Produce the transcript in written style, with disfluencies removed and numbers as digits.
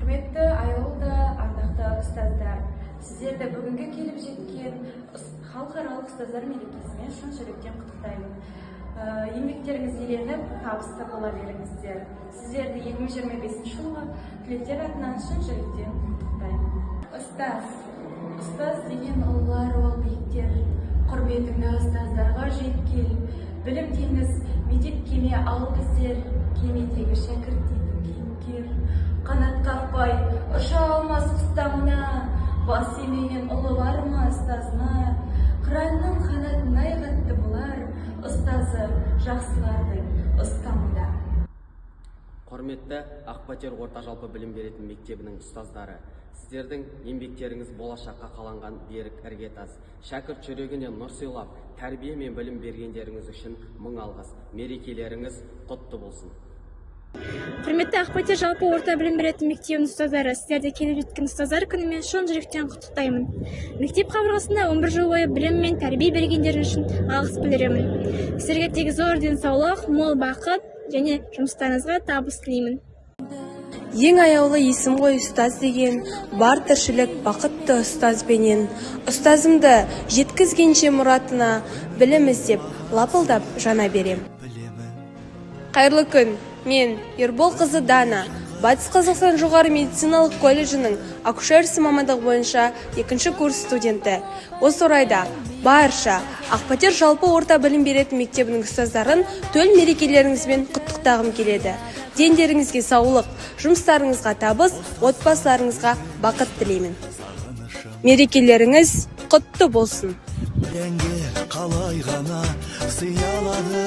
Құрметті Айолда, ардақты ұстаздар, сіздерді бүгінгі келіп жеткен халықаралық ұстаздар мерекесімен шын жүректен құттықтаймын. Еңбектеріңіз еленіп, табысты бола беріңіздер. Сіздерді 2025 жылғы түлектер атынан шын жүректен құттықтаймын. Ұстаз деген ұлылар, ол биіктер, құрметіңді ұстаздарға жеткел. Білім теңіз, мектеп кеме ал біздер, кемедегі шәкірт дейтін кейіпкер. Қанат қақпай, ұша алмас құстамына, бас емеген ұлы бар ма ұстазына? Қыранның қанатындай қатты болар, ұстазы жақсылардың ұстамында. Құрметті Ақбатер орта жалпы білім беретін мектебінің ұстаздары, сіздердің еңбектеріңіз болашаққа қаланған берік іргетас. Шәкірт жүрегіне нұр сыйлап, тәрбие мен білім бергендеріңіз үшін мың алғыс. Мерекелеріңіз құтты болсын. Құрметті Ақбатер жалпы орта білім беретін мектебінің ұстаздары, сіздерді келіп жеткен ұстаздар күнімен шын жүректен құттықтаймын. Мектеп қабырғасында 11 жыл бойы білім мен тәрбие бергендеріңіз үшін алғыс білдіремін. Сіздерге тек зор денсаулық, мол бақыт және жұмыстарыңызға табыс тілеймін. Ең аяулы есім ғой ұстаз деген, бар тіршілік бақытты ұстазбенен. Ұстазымды жеткізгенше мұратына, білім іздеп, лапылдап жана берем. Қайырлы күн, мен Ербол қызы Дана, Батыс Қазақстан жоғары медициналық колледжінің акушер-ісі мамандығы бойынша 2-ші курс студенті. Осы орайда барша Ақбатер жалпы орта білім беретін мектебінің ұстаздарын төл мерекелеріңізбен құттықтағым келеді. Дендеріңізге саулық, жұмыстарыңызға табыс, отбасыларыңызға бақыт тілеймін. Мерекелеріңіз құтты болсын. Қалай ғана сыялады